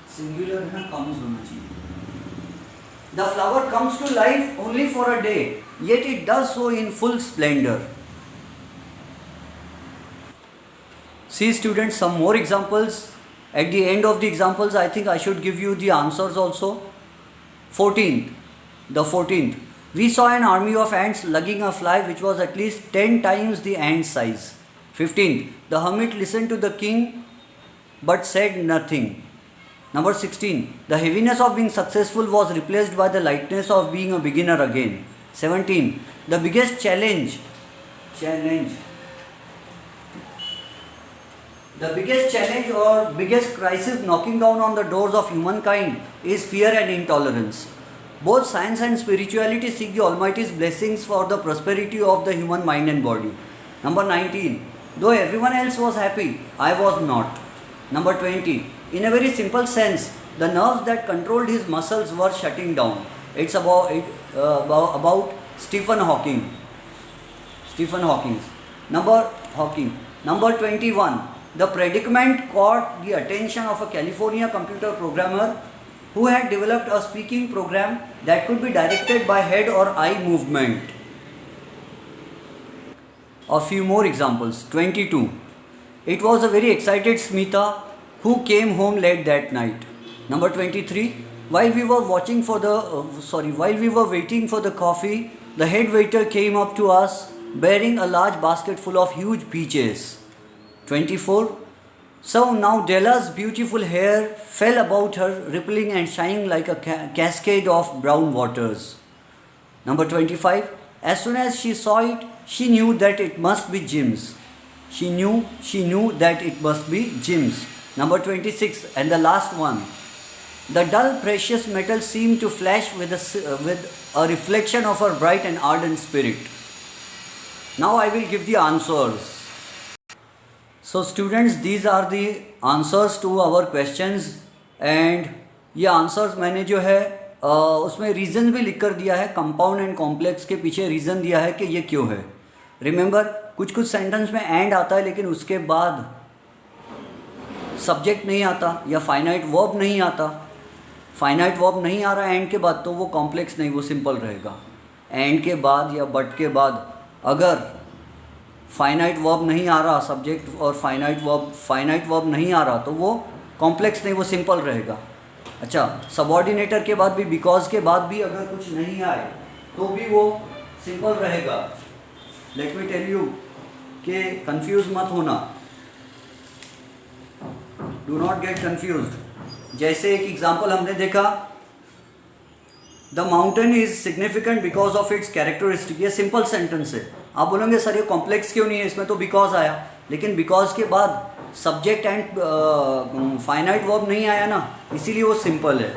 Singular है ना, comes होना चाहिए. The flower comes to life only for a day, yet it does so in full splendor. See students, some more examples. At the end of the examples, I think I should give you the answers also. 14th. The 14th. We saw an army of ants lugging a fly which was at least 10 times the ant size. 15th. The hermit listened to the king but said nothing. Number 16. The heaviness of being successful was replaced by the lightness of being a beginner again. 17. The biggest challenge. The biggest challenge or biggest crisis knocking down on the doors of humankind is fear and intolerance. Both science and spirituality seek the Almighty's blessings for the prosperity of the human mind and body. Number 19. Though everyone else was happy, I was not. Number 20. In a very simple sense, the nerves that controlled his muscles were shutting down. It's about Stephen Hawking. Number 21. The predicament caught the attention of a California computer programmer who had developed a speaking program that could be directed by head or eye movement. A few more examples. 22. It was a very excited Smita who came home late that night. Number 23. While we were waiting for the coffee, the head waiter came up to us bearing a large basket full of huge peaches. 24. So now Della's beautiful hair fell about her, rippling and shining like a cascade of brown waters. Number 25. As soon as she saw it, she knew that it must be Jim's. She knew that it must be Jim's. Number 26 and the last one. The dull precious metal seemed to flash with a reflection of her bright and ardent spirit. Now I will give the answers. So students, these are the answers to our questions and ये answers मैंने जो है उसमें reason भी लिख कर दिया है. कंपाउंड एंड कॉम्प्लेक्स के पीछे रीज़न दिया है कि ये क्यों है. रिमेंबर, कुछ सेंटेंस में एंड आता है लेकिन उसके बाद सब्जेक्ट नहीं आता या फाइनाइट वर्ब नहीं आता. फाइनाइट वर्ब नहीं आ रहा एंड के बाद तो वो कॉम्प्लेक्स नहीं, वो सिंपल रहेगा. एंड के बाद या बट के बाद अगर फाइनाइट वर्ब नहीं आ रहा, सब्जेक्ट और फाइनाइट वर्ब नहीं आ रहा तो वो कॉम्प्लेक्स नहीं, वो सिंपल रहेगा. अच्छा, सबऑर्डिनेटर के बाद भी, बिकॉज के बाद भी अगर कुछ नहीं आए तो भी वो सिंपल रहेगा. लेट मी टेल यू कि कंफ्यूज मत होना, डू नॉट गेट कंफ्यूज्ड. जैसे एक एग्जांपल हमने देखा, the mountain is significant because of its characteristic. ये सिंपल सेंटेंस है. आप बोलेंगे सर ये कॉम्प्लेक्स क्यों नहीं है, इसमें तो बिकॉज आया. लेकिन बिकॉज के बाद सब्जेक्ट एंड फाइनाइट वर्ब नहीं आया ना, इसीलिए वो सिंपल है.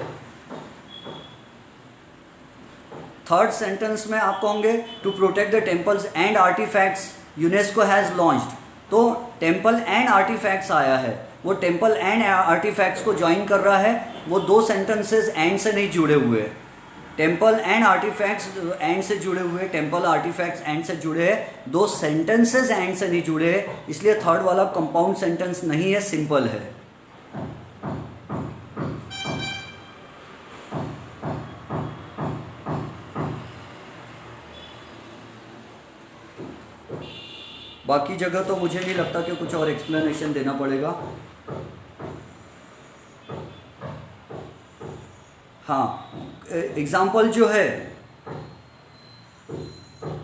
थर्ड सेंटेंस में आप कहोगे to protect the temples and artifacts UNESCO has launched. तो टेम्पल एंड आर्टिफैक्ट्स आया है, वो टेम्पल एंड आर्टिफैक्ट्स को ज्वाइन कर रहा है. वो दो सेंटेंसेस एंड से नहीं जुड़े हुए. टेम्पल एंड आर्टिफैक्ट्स एंड से जुड़े हुए, टेम्पल आर्टिफैक्ट्स एंड से जुड़े हैं. दो सेंटेंसेस एंड से नहीं जुड़े हैं, इसलिए थर्ड वाला कंपाउंड सेंटेंस नहीं है, सिंपल है. बाकी जगह तो मुझे नहीं लगता कि कुछ और एक्सप्लेनेशन देना पड़ेगा। हाँ, एग्जाम्पल जो है,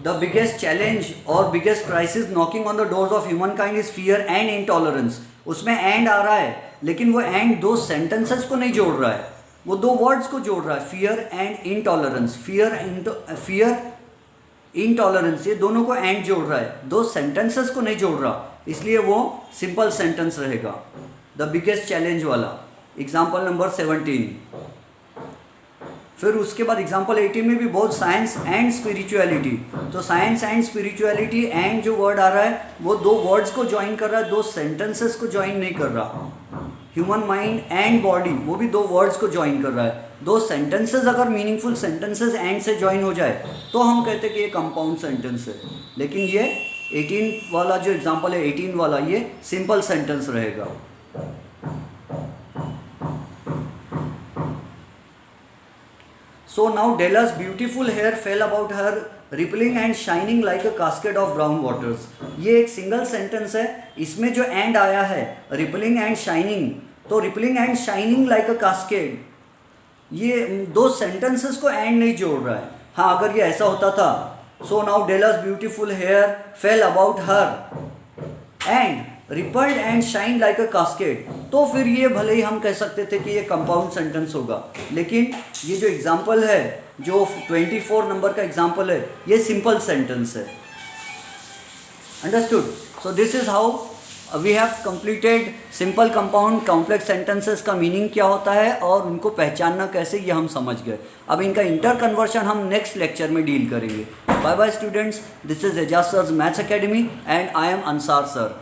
द बिगेस्ट चैलेंज और biggest crisis knocking on the doors of human kind is fear and intolerance. उसमें एंड आ रहा है, लेकिन वो एंड दो सेंटेंसेस को नहीं जोड़ रहा है, वो दो वर्ड्स को जोड़ रहा है, fear and intolerance. Fear intolerance, ये दोनों को एंड जोड़ रहा है, दो सेंटेंसेस को नहीं जोड़ रहा, इसलिए वो सिंपल सेंटेंस रहेगा। द बिगेस्ट चैलेंज वाला एग्जाम्पल नंबर 17। फिर उसके बाद एग्जाम्पल 18 में भी बहुत साइंस एंड स्पिरिचुअलिटी। तो साइंस एंड स्पिरिचुअलिटी, एंड जो वर्ड आ रहा है वो दो वर्ड्स को ज्वाइन कर रहा है, दो सेंटेंसेस को ज्वाइन नहीं कर रहा। ह्यूमन माइंड एंड बॉडी, वो भी दो वर्ड्स को ज्वाइन कर रहा है। दो सेंटेंसेस अगर मीनिंगफुल सेंटेंसेस एंड से ज्वाइन हो जाए तो हम कहते हैं कि ये कंपाउंड सेंटेंस है। लेकिन ये 18 वाला जो एग्जाम्पल है, 18 वाला, ये सिंपल सेंटेंस रहेगा। So now Della's beautiful hair fell about her, rippling and shining like a cascade of brown waters. ये एक सिंगल सेंटेंस है, इसमें जो एंड आया है रिपलिंग एंड शाइनिंग, तो rippling and shining like a cascade, ये दो सेंटेंसेस को एंड नहीं जोड़ रहा है। हाँ, अगर ये ऐसा होता था, so now Della's beautiful hair fell about her and rippled and shine like a cascade, तो फिर ये भले ही हम कह सकते थे कि ये कंपाउंड सेंटेंस होगा। लेकिन ये जो एग्जाम्पल है, जो 24 नंबर का एग्जाम्पल है, ये सिंपल सेंटेंस है। Understood? So this is how we have completed simple compound complex sentences का मीनिंग क्या होता है और उनको पहचानना कैसे, ये हम समझ गए। अब इनका इंटर कन्वर्शन हम नेक्स्ट लेक्चर में डील करेंगे। Bye bye students, this is Ejaz sir's maths academy and I am Ansar sir.